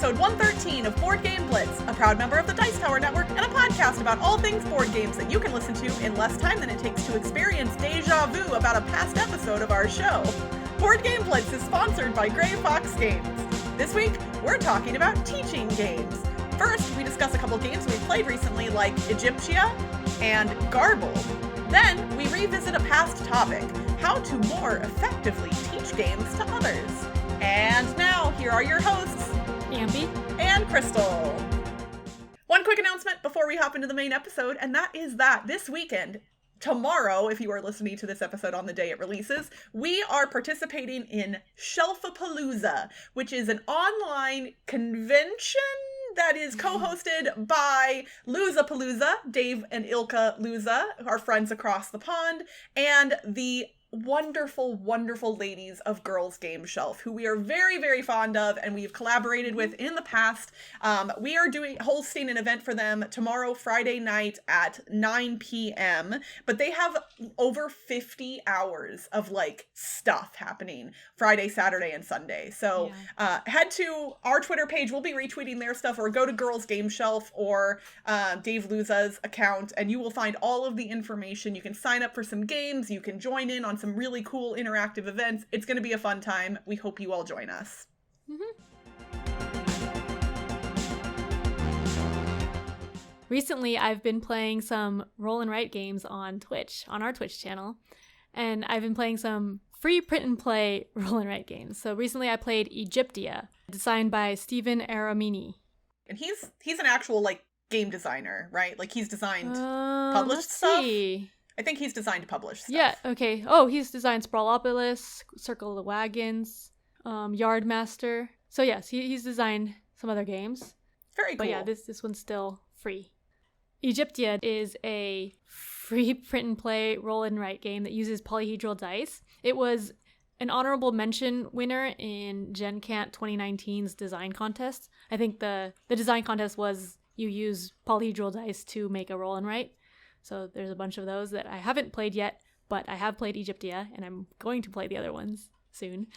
episode 113 of Board Game Blitz, a proud member of the Dice Tower Network and a podcast about all things board games that you can listen to in less time than it takes to experience deja vu about a past episode of our show. Board Game Blitz is sponsored by Grey Fox Games. This week, we're talking about teaching games. First, we discuss a couple games we've played recently like Egyptia and GRBLD. Then, we revisit a past topic, how to more effectively teach games to others. And now, here are your hosts, Ambie and Crystal. One quick announcement before we hop into the main episode, and that is that this weekend, tomorrow, if you are listening to this episode on the day it releases, we are participating in Shelfapalooza, which is an online convention that is co-hosted by Luzapalooza, Dave and Ilka Luza, our friends across the pond, and the wonderful, wonderful ladies of Girls Game Shelf, who we are very, very fond of and we've collaborated with in the past. We are hosting an event for them tomorrow, Friday night at 9 p.m. But they have over 50 hours of stuff happening Friday, Saturday, and Sunday. So head to our Twitter page. We'll be retweeting their stuff, or go to Girls Game Shelf or Dave Luza's account, and you will find all of the information. You can sign up for some games. You can join in on some really cool interactive events. It's going to be a fun time. We hope you all join us. Recently, I've been playing some roll and write games on Twitch, on our Twitch channel, and I've been playing some free print and play roll and write games. So recently I played Egyptia, designed by Stephen Aramini. And he's an actual game designer, right? He's designed published stuff. See. I think he's designed to publish stuff. Yeah, okay. Oh, he's designed Sprawlopolis, Circle of the Wagons, Yardmaster. So yes, he's designed some other games. Very cool. But yeah, this one's still free. Egyptia is a free print and play roll and write game that uses polyhedral dice. It was an honorable mention winner in Gen Cant 2019's design contest. I think the design contest was you use polyhedral dice to make a roll and write. So there's a bunch of those that I haven't played yet, but I have played Egyptia, and I'm going to play the other ones soon.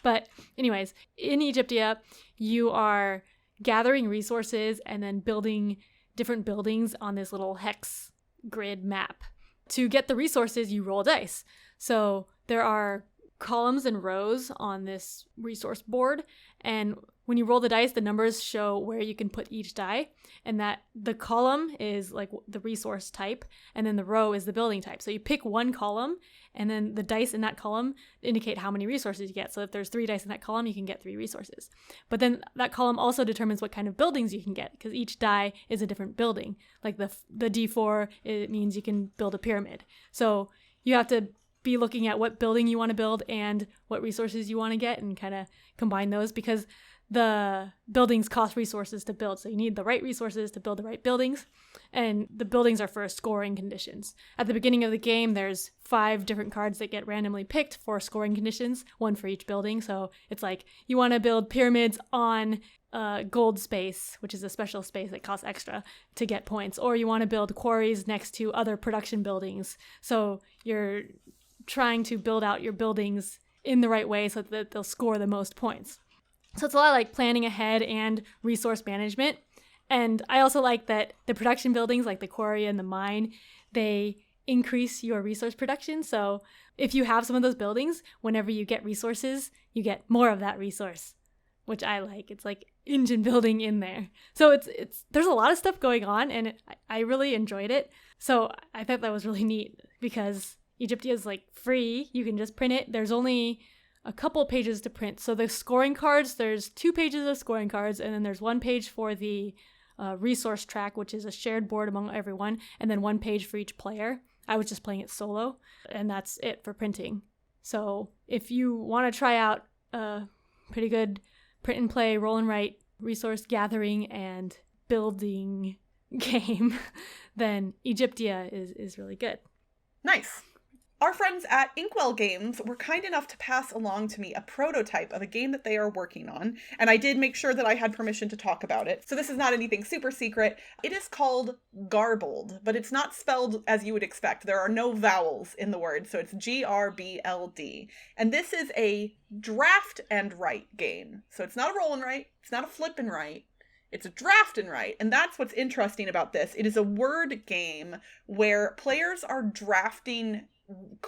But anyways, in Egyptia, you are gathering resources and then building different buildings on this little hex grid map. To get the resources, you roll dice. So there are columns and rows on this resource board, and when you roll the dice, the numbers show where you can put each die, and that the column is the resource type, and then the row is the building type. So you pick one column, and then the dice in that column indicate how many resources you get. So if there's 3 dice in that column, you can get 3 resources. But then that column also determines what kind of buildings you can get, because each die is a different building. Like the D4, it means you can build a pyramid. So you have to be looking at what building you want to build and what resources you want to get, and kind of combine those, because the buildings cost resources to build. So you need the right resources to build the right buildings, and the buildings are for scoring conditions. At the beginning of the game, there's 5 different cards that get randomly picked for scoring conditions, one for each building. So it's you want to build pyramids on gold space, which is a special space that costs extra to get points, or you want to build quarries next to other production buildings. So you're trying to build out your buildings in the right way so that they'll score the most points. So it's a lot of planning ahead and resource management. And I also like that the production buildings, like the quarry and the mine, they increase your resource production. So if you have some of those buildings, whenever you get resources, you get more of that resource, which I like. It's like engine building in there. So it's there's a lot of stuff going on, and I really enjoyed it. So I thought that was really neat, because Egyptia is free. You can just print it. There's only a couple pages to print. So the scoring cards, there's 2 pages of scoring cards, and then there's 1 page for the resource track, which is a shared board among everyone, and then 1 page for each player. I was just playing it solo, and that's it for printing. So if you want to try out a pretty good print and play, roll and write, resource gathering and building game, then Egyptia is really good. Nice. Our friends at Inkwell Games were kind enough to pass along to me a prototype of a game that they are working on, and I did make sure that I had permission to talk about it. So this is not anything super secret. It is called GRBLD, but it's not spelled as you would expect. There are no vowels in the word, so it's GRBLD. And this is a draft and write game. So it's not a roll and write, it's not a flip and write. It's a draft and write, and that's what's interesting about this. It is a word game where players are drafting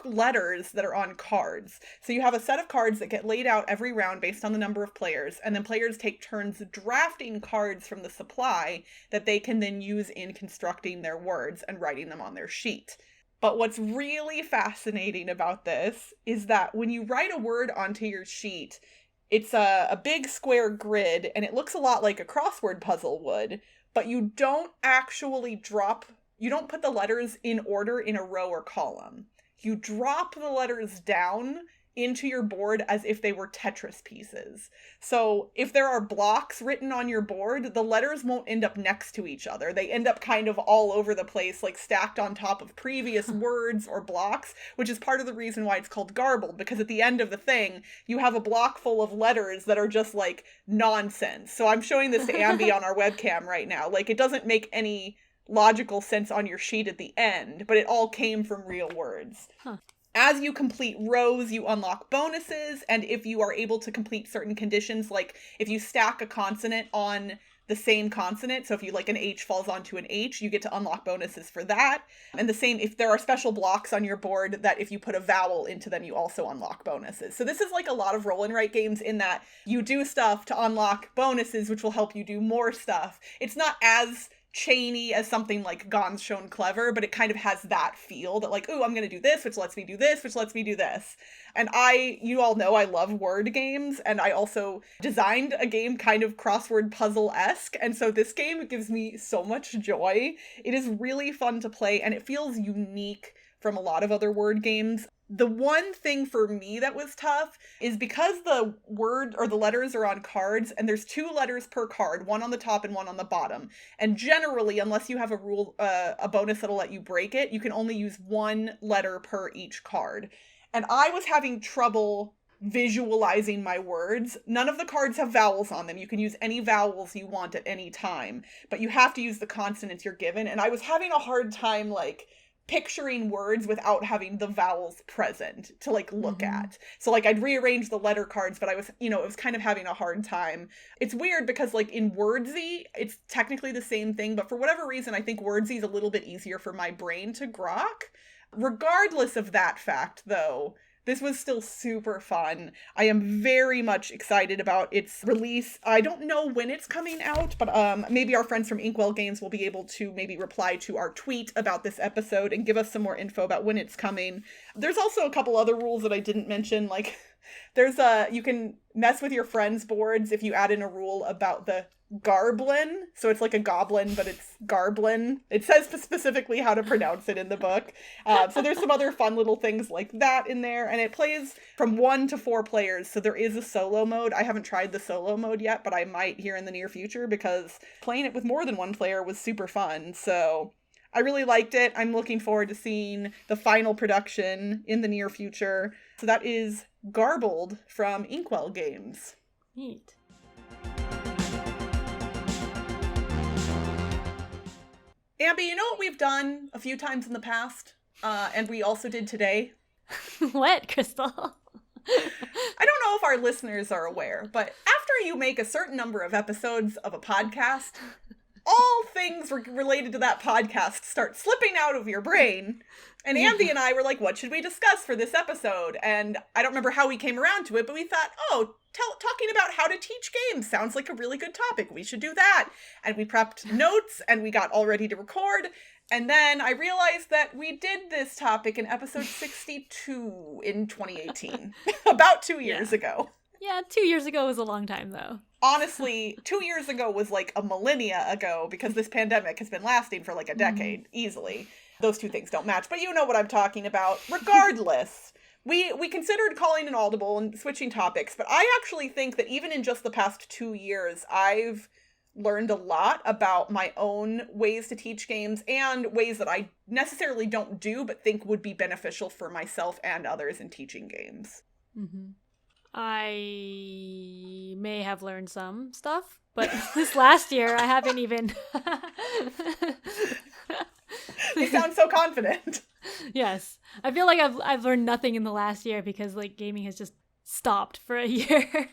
letters that are on cards. So you have a set of cards that get laid out every round based on the number of players, and then players take turns drafting cards from the supply that they can then use in constructing their words and writing them on their sheet. But what's really fascinating about this is that when you write a word onto your sheet, it's a big square grid, and it looks a lot like a crossword puzzle would, but you don't put the letters in order in a row or column. You drop the letters down into your board as if they were Tetris pieces. So if there are blocks written on your board, the letters won't end up next to each other. They end up kind of all over the place, like stacked on top of previous words or blocks, which is part of the reason why it's called garbled, because at the end of the thing, you have a block full of letters that are just like nonsense. So I'm showing this to Ambie on our webcam right now. Like, it doesn't make any logical sense on your sheet at the end, but it all came from real words. As you complete rows, you unlock bonuses, and if you are able to complete certain conditions, like if you stack a consonant on the same consonant, so if you like an H falls onto an H, you get to unlock bonuses for that. And the same if there are special blocks on your board that if you put a vowel into them, you also unlock bonuses. So this is like a lot of roll and write games in that you do stuff to unlock bonuses, which will help you do more stuff. It's not as chainy as something like Gone Shown Clever, but it kind of has that feel that like, ooh, I'm going to do this, which lets me do this, which lets me do this. And you all know I love word games, and I also designed a game kind of crossword puzzle-esque, and so this game gives me so much joy. It is really fun to play, and it feels unique from a lot of other word games. The one thing for me that was tough is because the word or the letters are on cards and there's 2 letters per card, one on the top and one on the bottom. And generally, unless you have a bonus that'll let you break it, you can only use 1 letter per each card. And I was having trouble visualizing my words. None of the cards have vowels on them. You can use any vowels you want at any time, but you have to use the consonants you're given. And I was having a hard time like picturing words without having the vowels present to like look at. So like I'd rearrange the letter cards, but I was, it was kind of having a hard time. It's weird because like in Wordsy, it's technically the same thing, but for whatever reason, I think Wordsy is a little bit easier for my brain to grok. Regardless of that fact though, this was still super fun. I am very much excited about its release. I don't know when it's coming out, but maybe our friends from Inkwell Games will be able to maybe reply to our tweet about this episode and give us some more info about when it's coming. There's also a couple other rules that I didn't mention, like you can mess with your friends' boards if you add in a rule about the garblin. So it's like a goblin, but it's garblin. It says specifically how to pronounce it in the book. So there's some other fun little things like that in there. And it plays from 1 to 4 players. So there is a solo mode. I haven't tried the solo mode yet, but I might here in the near future because playing it with more than 1 player was super fun. So I really liked it. I'm looking forward to seeing the final production in the near future. So that is GRBLD from Inkwell Games. Neat. Ambie, you know what we've done a few times in the past? And we also did today? What, Crystal? I don't know if our listeners are aware, but after you make a certain number of episodes of a podcast, all things related to that podcast start slipping out of your brain. And Ambie and I were like, what should we discuss for this episode? And I don't remember how we came around to it, but we thought, talking about how to teach games sounds like a really good topic. We should do that. And we prepped notes and we got all ready to record. And then I realized that we did this topic in episode 62 in 2018, about 2 years ago. Yeah, 2 years ago was a long time, though. Honestly, 2 years ago was like a millennia ago because this pandemic has been lasting for like a decade, easily. Those two things don't match, but you know what I'm talking about. Regardless, we considered calling an audible and switching topics, but I actually think that even in just the past 2 years, I've learned a lot about my own ways to teach games and ways that I necessarily don't do but think would be beneficial for myself and others in teaching games. Mm-hmm. I may have learned some stuff, but this last year I haven't even... You sound so confident. Yes. I feel like I've learned nothing in the last year because like gaming has just stopped for a year.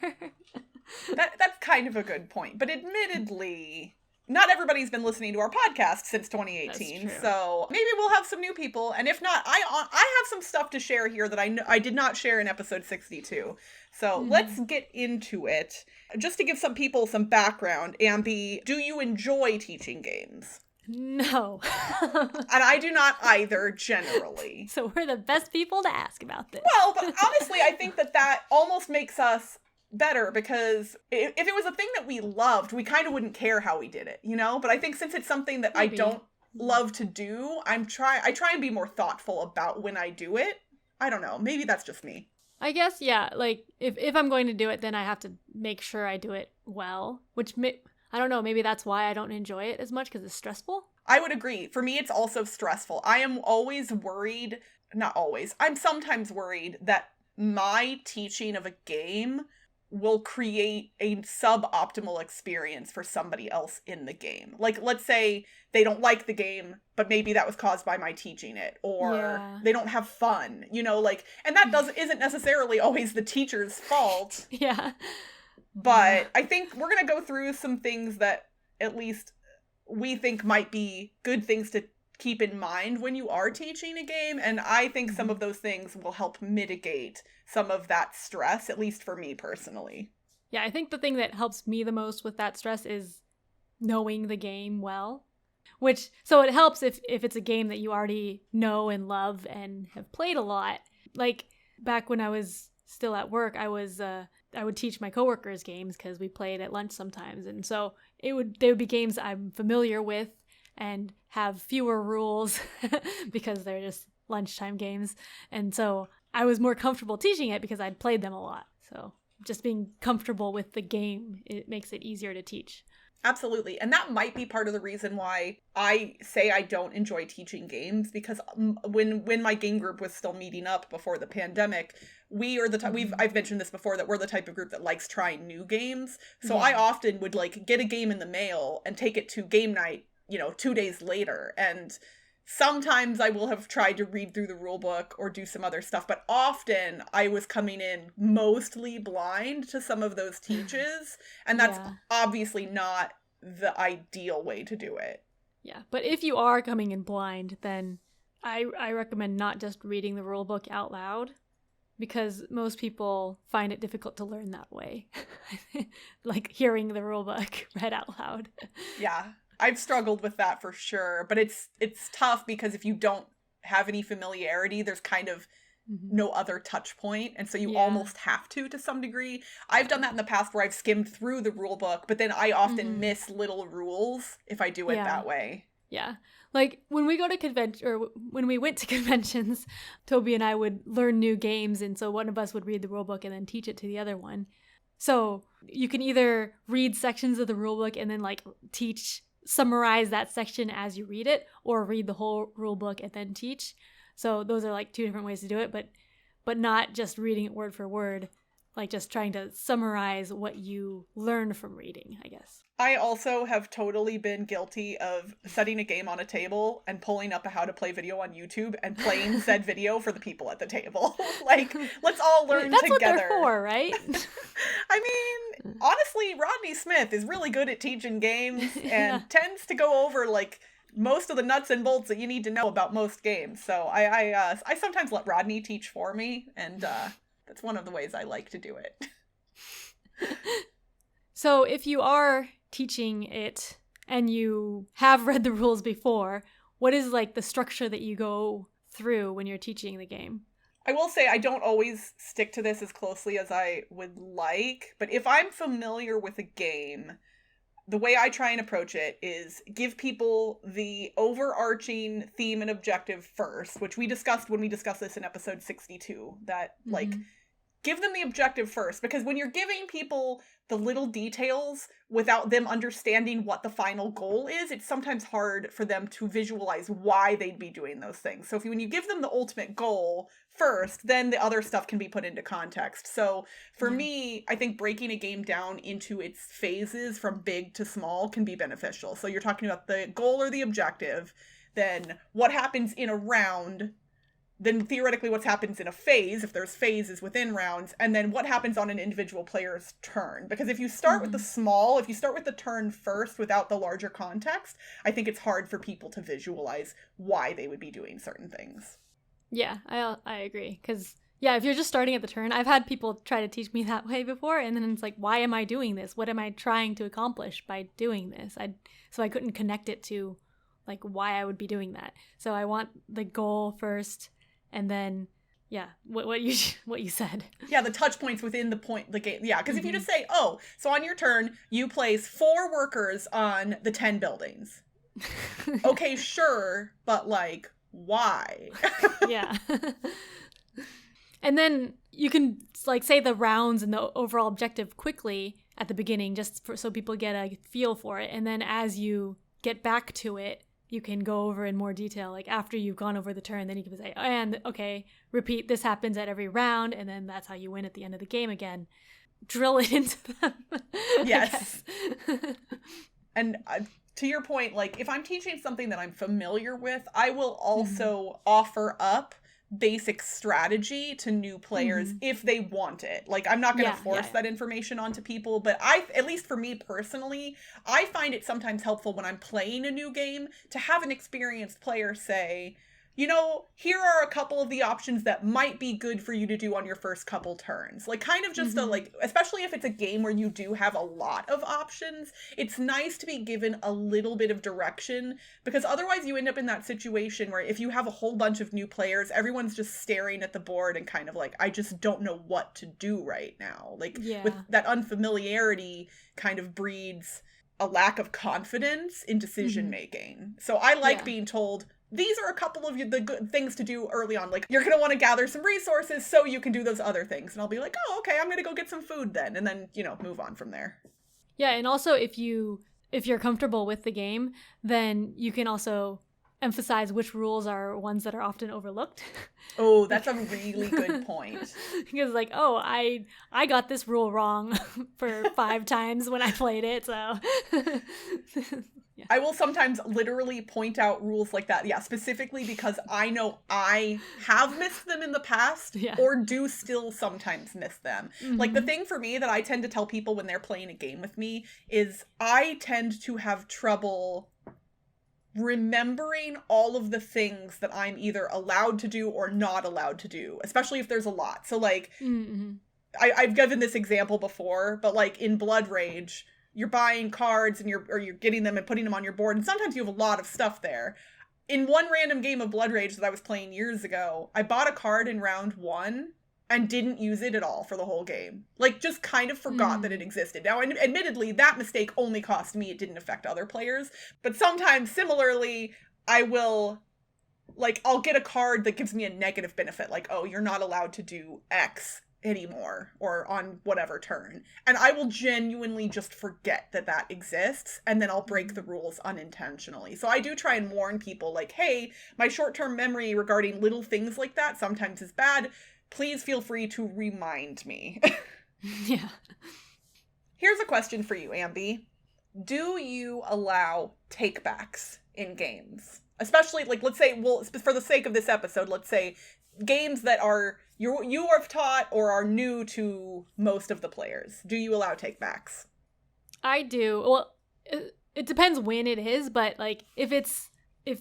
That's kind of a good point. But admittedly, not everybody's been listening to our podcast since 2018. So maybe we'll have some new people. And if not, I have some stuff to share here that I did not share in episode 62. So let's get into it. Just to give some people some background, Ambie, do you enjoy teaching games? No. And I do not either, generally. So we're the best people to ask about this. Well, but honestly, I think that almost makes us better, because if it was a thing that we loved, we kind of wouldn't care how we did it, you know? But I think since it's something that I don't love to do, I try and be more thoughtful about when I do it. I don't know. Maybe that's just me. I guess, yeah. Like, if I'm going to do it, then I have to make sure I do it well, which I don't know, maybe that's why I don't enjoy it as much, because it's stressful. I would agree. For me, it's also stressful. I am always worried, not always, I'm sometimes worried that my teaching of a game will create a suboptimal experience for somebody else in the game. Like, let's say they don't like the game, but maybe that was caused by my teaching it, or they don't have fun, you know, like, and that isn't necessarily always the teacher's fault. Yeah. But I think we're going to go through some things that at least we think might be good things to keep in mind when you are teaching a game. And I think some of those things will help mitigate some of that stress, at least for me personally. Yeah, I think the thing that helps me the most with that stress is knowing the game well. So it helps if it's a game that you already know and love and have played a lot. Like back when I was still at work, I would teach my coworkers games because we played at lunch sometimes, and so they would be games I'm familiar with and have fewer rules because they're just lunchtime games, and so I was more comfortable teaching it because I'd played them a lot. So just being comfortable with the game, it makes it easier to teach. Absolutely. And that might be part of the reason why I say I don't enjoy teaching games, because when my game group was still meeting up before the pandemic, we are the type, I've mentioned this before, that we're the type of group that likes trying new games. So I often would like get a game in the mail and take it to game night, 2 days later. And sometimes I will have tried to read through the rule book or do some other stuff, but often I was coming in mostly blind to some of those teaches, and that's obviously not the ideal way to do it. Yeah, but if you are coming in blind, then I recommend not just reading the rule book out loud, because most people find it difficult to learn that way. Like hearing the rule book read out loud. Yeah. I've struggled with that for sure, but it's tough because if you don't have any familiarity, there's kind of no other touch point, and so you almost have to some degree. I've done that in the past where I've skimmed through the rule book, but then I often miss little rules if I do it that way. Yeah. Like when we go to convention, or when we went to conventions, Toby and I would learn new games, and so one of us would read the rule book and then teach it to the other one. So you can either read sections of the rule book and then like summarize that section as you read it, or read the whole rule book and then teach. So those are like two different ways to do it, but not just reading it word for word, like just trying to summarize what you learned from reading, I guess. I also have totally been guilty of setting a game on a table and pulling up a how to play video on YouTube and playing said video for the people at the table. Like, let's all learn That's together. That's what they're for, right? I mean, honestly, Rodney Smith is really good at teaching games and tends to go over like most of the nuts and bolts that you need to know about most games. So I sometimes let Rodney teach for me, and that's one of the ways I like to do it. So if you are teaching it and you have read the rules before, what is like the structure that you go through when you're teaching the game? I will say I don't always stick to this as closely as I would like, but if I'm familiar with a game, the way I try and approach it is give people the overarching theme and objective first, which we discussed when we discussed this in episode 62, that like give them the objective first, because when you're giving people the little details without them understanding what the final goal is, it's sometimes hard for them to visualize why they'd be doing those things. So when you give them the ultimate goal first, then the other stuff can be put into context. So for me, I think breaking a game down into its phases from big to small can be beneficial. So you're talking about the goal or the objective, then what happens in a round, then theoretically what happens in a phase, if there's phases within rounds, and then what happens on an individual player's turn. Because if you start with the small, if you start with the turn first without the larger context, I think it's hard for people to visualize why they would be doing certain things. Yeah, I agree. Because, yeah, if you're just starting at the turn, I've had people try to teach me that way before, and then it's like, why am I doing this? What am I trying to accomplish by doing this? So I couldn't connect it to, like, why I would be doing that. So I want the goal first, and then, yeah, what you said. Yeah, the touch points within the game. Yeah, because if you just say, oh, so on your turn, you place 4 workers on the 10 buildings. Okay, sure, but, like, why? Yeah. And then you can, like, say the rounds and the overall objective quickly at the beginning, just so people get a feel for it. And then as you get back to it, you can go over in more detail. Like, after you've gone over the turn, then you can say, and okay, repeat, this happens at every round, and then that's how you win at the end of the game again. Drill it into them. Yes. And to your point, like, if I'm teaching something that I'm familiar with, I will also offer up basic strategy to new players if they want it. Like, I'm not going to force that information onto people, but at least for me personally, I find it sometimes helpful when I'm playing a new game to have an experienced player say, you know, here are a couple of the options that might be good for you to do on your first couple turns. Like, kind of just a, like, especially if it's a game where you do have a lot of options, it's nice to be given a little bit of direction, because otherwise you end up in that situation where if you have a whole bunch of new players, everyone's just staring at the board and kind of like, I just don't know what to do right now. Like, with that unfamiliarity kind of breeds a lack of confidence in decision making. So I like being told, these are a couple of the good things to do early on. Like, you're going to want to gather some resources so you can do those other things. And I'll be like, oh, okay, I'm going to go get some food then. And then, you know, move on from there. Yeah, and also if you're comfortable with the game, then you can also emphasize which rules are ones that are often overlooked. Oh, that's a really good point. Because, like, oh, I got this rule wrong for 5 times when I played it, so... Yeah. I will sometimes literally point out rules like that, specifically because I know I have missed them in the past, or do still sometimes miss them. Like, the thing for me that I tend to tell people when they're playing a game with me is I tend to have trouble remembering all of the things that I'm either allowed to do or not allowed to do, especially if there's a lot. So, like, I've given this example before, but, like, in Blood Rage, you're buying cards and you're getting them and putting them on your board, and sometimes you have a lot of stuff there. In one random game of Blood Rage that I was playing years ago, I bought a card in round 1 and didn't use it at all for the whole game. Like, just kind of forgot that it existed. Now, admittedly, that mistake only cost me. It didn't affect other players. But sometimes, similarly, I'll get a card that gives me a negative benefit. Like, oh, you're not allowed to do X anymore, or on whatever turn. And I will genuinely just forget that exists, and then I'll break the rules unintentionally. So I do try and warn people, like, hey, my short-term memory regarding little things like that sometimes is bad. Please feel free to remind me. Yeah. Here's a question for you, Ambie. Do you allow takebacks in games? Especially, like, let's say, well, for the sake of this episode, let's say games that are you have taught or are new to most of the players. Do you allow takebacks? I do. Well, it depends when it is, but, like, if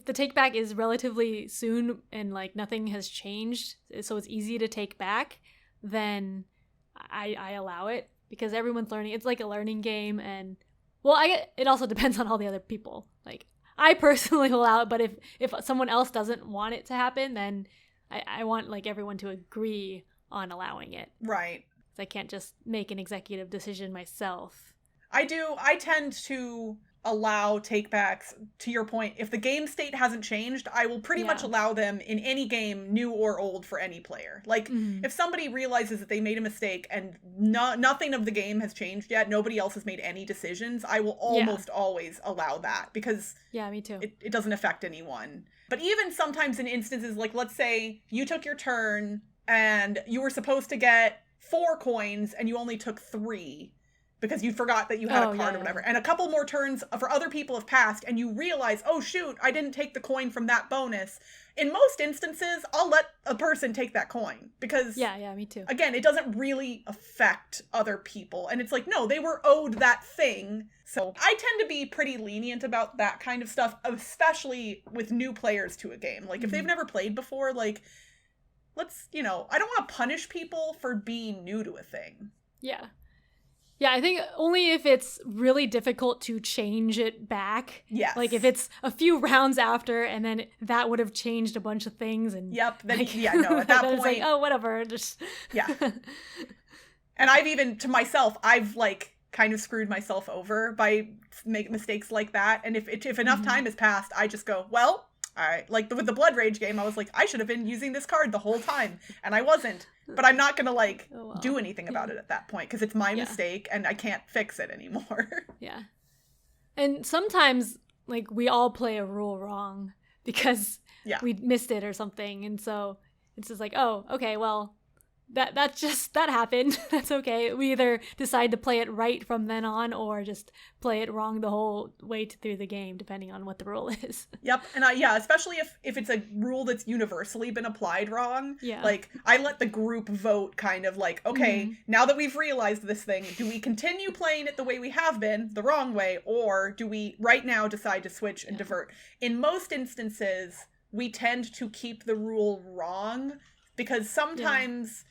the takeback is relatively soon and, like, nothing has changed, so it's easy to take back, then I allow it, because everyone's learning. It's like a learning game, and, well, it also depends on all the other people. Like, I personally allow it, but if someone else doesn't want it to happen, then I want, like, everyone to agree on allowing it. Right. I can't just make an executive decision myself. I do. I tend to allow takebacks, to your point. If the game state hasn't changed, I will pretty much allow them in any game, new or old, for any player. Like, if somebody realizes that they made a mistake and nothing of the game has changed yet, nobody else has made any decisions, I will almost always allow that, because me too. It doesn't affect anyone. But even sometimes in instances, like, let's say you took your turn and you were supposed to get 4 coins and you only took 3, because you forgot that you had a card or whatever. And a couple more turns for other people have passed, and you realize, oh shoot, I didn't take the coin from that bonus. In most instances, I'll let a person take that coin, because me too. Again, it doesn't really affect other people. And it's like, no, they were owed that thing. So I tend to be pretty lenient about that kind of stuff, especially with new players to a game. Like, if they've never played before, like, let's, I don't want to punish people for being new to a thing. Yeah. Yeah, I think only if it's really difficult to change it back. Yes. Like, if it's a few rounds after and then that would have changed a bunch of things. And Then, like, at that point. It's like, oh, whatever. Just Yeah. And I've even, to myself, I've, like, kind of screwed myself over by making mistakes like that. And if enough time has passed, I just go, well, all right. Like, with the Blood Rage game, I was like, I should have been using this card the whole time. And I wasn't. But I'm not going to, like, do anything about it at that point, because it's my mistake and I can't fix it anymore. Yeah. And sometimes, like, we all play a rule wrong because we missed it or something. And so it's just like, oh, okay, well, that happened. That's okay. We either decide to play it right from then on or just play it wrong the whole way through the game, depending on what the rule is. Yep. And especially if it's a rule that's universally been applied wrong. Yeah. Like, I let the group vote, kind of like, okay, now that we've realized this thing, do we continue playing it the way we have been, the wrong way, or do we right now decide to switch and divert? In most instances, we tend to keep the rule wrong, because sometimes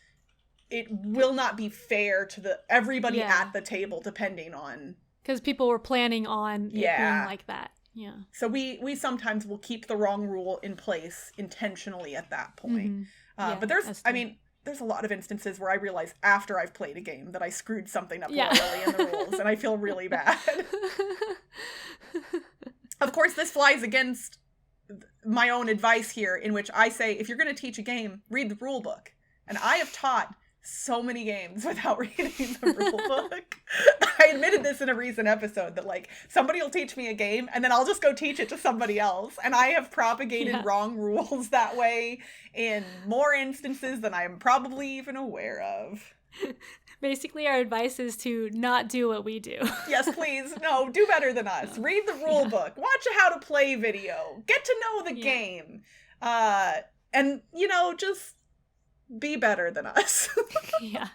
it will not be fair to everybody at the table, depending on... Because people were planning on it being like that. Yeah. So we sometimes will keep the wrong rule in place intentionally at that point. But there's a lot of instances where I realize after I've played a game that I screwed something up royally in the rules, and I feel really bad. Of course, this flies against my own advice here, in which I say, if you're going to teach a game, read the rule book. And I have taught so many games without reading the rule book. I admitted this in a recent episode, that, like, somebody will teach me a game and then I'll just go teach it to somebody else. And I have propagated wrong rules that way in more instances than I am probably even aware of. Basically, our advice is to not do what we do. Yes, please. No, do better than us. Read the rule book. Watch a how to play video. Get to know the game. And, just be better than us. Yeah.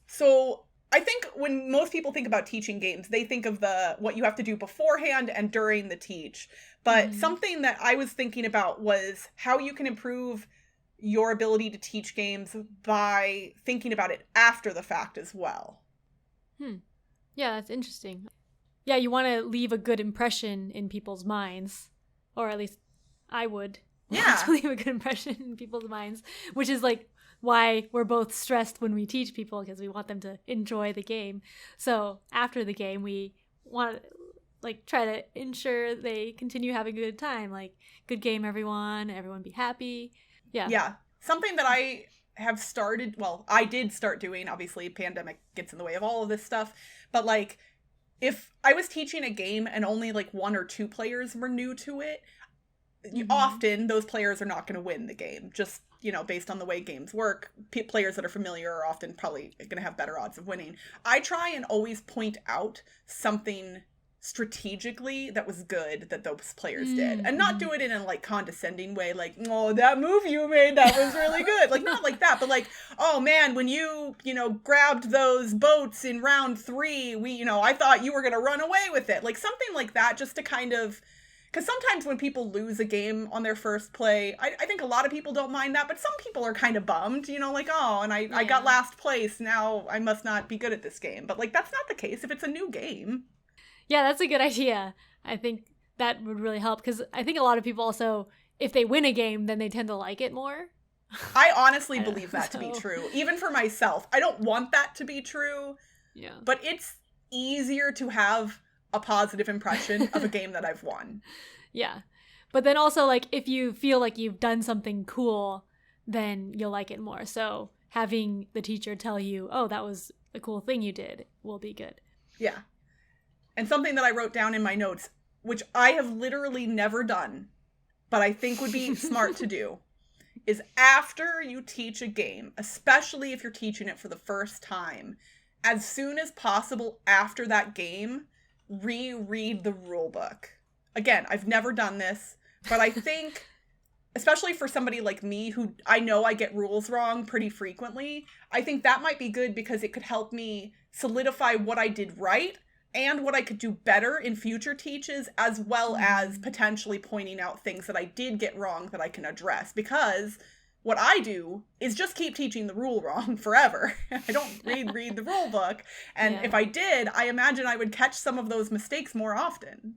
So I think when most people think about teaching games, they think of what you have to do beforehand and during the teach. But something that I was thinking about was how you can improve your ability to teach games by thinking about it after the fact as well. Yeah, that's interesting. Yeah, you want to leave a good impression in people's minds, or at least I would. Want to leave a good impression in people's minds, which is like why we're both stressed when we teach people, because we want them to enjoy the game. So after the game, we want to like try to ensure they continue having a good time. Like, good game, everyone be happy. Yeah. Something that I have started, I did start doing, obviously pandemic gets in the way of all of this stuff, but like, if I was teaching a game and only like 1 or 2 players were new to it, often those players are not going to win the game. Just, based on the way games work, players that are familiar are often probably going to have better odds of winning. I try and always point out something strategically that was good that those players did, and not do it in a like condescending way, like, oh, that move you made, that was really good. Like, not like that, but like, oh man, when you grabbed those boats in round 3, I thought you were gonna run away with it. Like, something like that, just to kind of, because sometimes when people lose a game on their first play, I think a lot of people don't mind that, but some people are kind of bummed, like, oh, and I got last place, now I must not be good at this game. But like, that's not the case if it's a new game. Yeah, that's a good idea. I think that would really help, because I think a lot of people also, if they win a game, then they tend to like it more. I honestly believe that to be true. Even for myself. I don't want that to be true. Yeah. But it's easier to have a positive impression of a game that I've won. Yeah. But then also, like, if you feel like you've done something cool, then you'll like it more. So having the teacher tell you, oh, that was a cool thing you did, will be good. Yeah. And something that I wrote down in my notes, which I have literally never done, but I think would be smart to do, is after you teach a game, especially if you're teaching it for the first time, as soon as possible after that game, reread the rule book. Again, I've never done this, but I think, especially for somebody like me who I know I get rules wrong pretty frequently, I think that might be good because it could help me solidify what I did right and what I could do better in future teaches, as well as potentially pointing out things that I did get wrong that I can address. Because what I do is just keep teaching the rule wrong forever. I don't read the rule book. And if I did, I imagine I would catch some of those mistakes more often.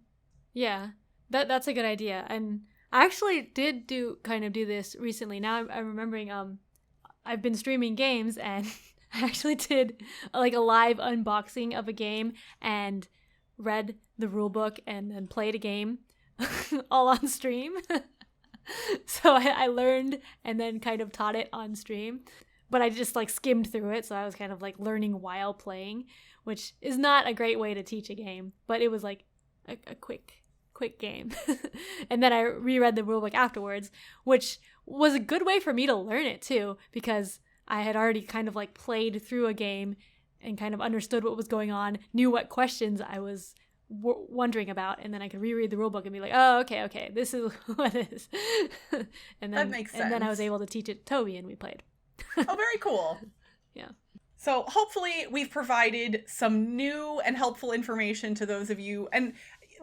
Yeah, that's a good idea. And I actually did do this recently. Now I'm remembering I've been streaming games, and I actually did like a live unboxing of a game and read the rule book and then played a game all on stream. So I learned and then kind of taught it on stream, but I just like skimmed through it. So I was kind of like learning while playing, which is not a great way to teach a game, but it was like a quick game. And then I reread the rulebook afterwards, which was a good way for me to learn it too, because I had already kind of like played through a game and kind of understood what was going on, knew what questions I was wondering about, and then I could reread the rulebook and be like, oh, okay, this is what it is. And then, that makes sense. And then I was able to teach it to Toby, and we played. Oh, very cool. Yeah. So hopefully we've provided some new and helpful information to those of you. And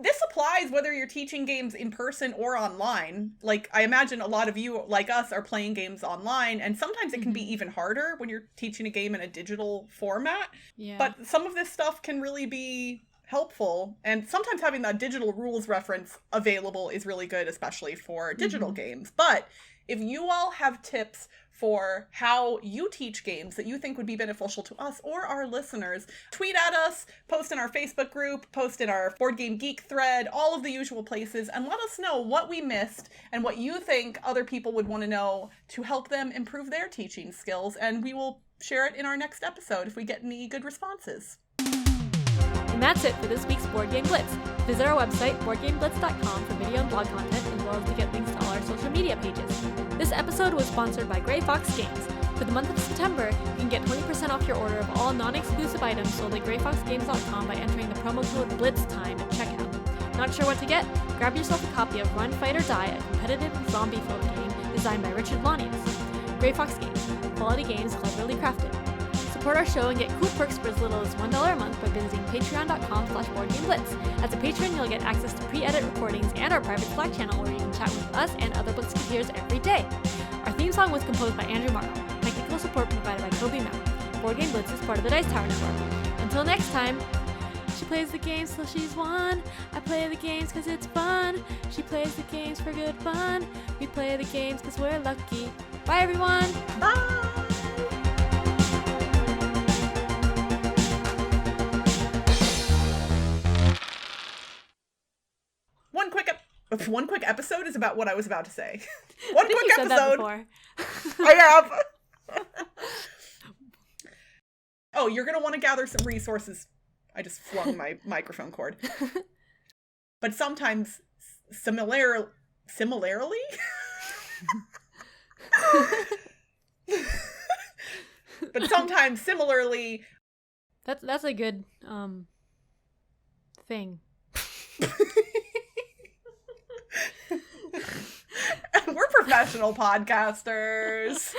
this applies whether you're teaching games in person or online. Like, I imagine a lot of you, like us, are playing games online, and sometimes it can be even harder when you're teaching a game in a digital format. Yeah. But some of this stuff can really be helpful, and sometimes having that digital rules reference available is really good, especially for digital games. But if you all have tips for how you teach games that you think would be beneficial to us or our listeners, tweet at us, post in our Facebook group, post in our Board Game Geek thread, all of the usual places, and let us know what we missed and what you think other people would want to know to help them improve their teaching skills, and we will share it in our next episode if we get any good responses. And that's it for this week's Board Game Blitz. Visit our website, boardgameblitz.com, for video and blog content, as well as to get links to all our social media pages. This episode was sponsored by Grey Fox Games. For the month of September, you can get 20% off your order of all non-exclusive items sold at greyfoxgames.com by entering the promo code BLITZTIME at checkout. Not sure what to get? Grab yourself a copy of Run, Fight, or Die, a competitive zombie folk game designed by Richard Lanius. Grey Fox Games. Quality games cleverly crafted. Support our show and get cool perks for as little as $1 a month by visiting patreon.com/boardgameblitz. As a patron, you'll get access to pre-edit recordings and our private Slack channel where you can chat with us and other Blitzketeers every day. Our theme song was composed by Andrew Martin. Technical support provided by Kobe Mount. Board Game Blitz is part of the Dice Tower Network. Until next time, she plays the games till she's won. I play the games cause it's fun. She plays the games for good fun. We play the games cause we're lucky. Bye everyone! Bye! One quick episode is about what I was about to say. One quick you said episode. That before. I have. Oh, you're gonna want to gather some resources. I just flung my microphone cord. But sometimes, similarly. But sometimes similarly. That's a good thing. We're professional podcasters.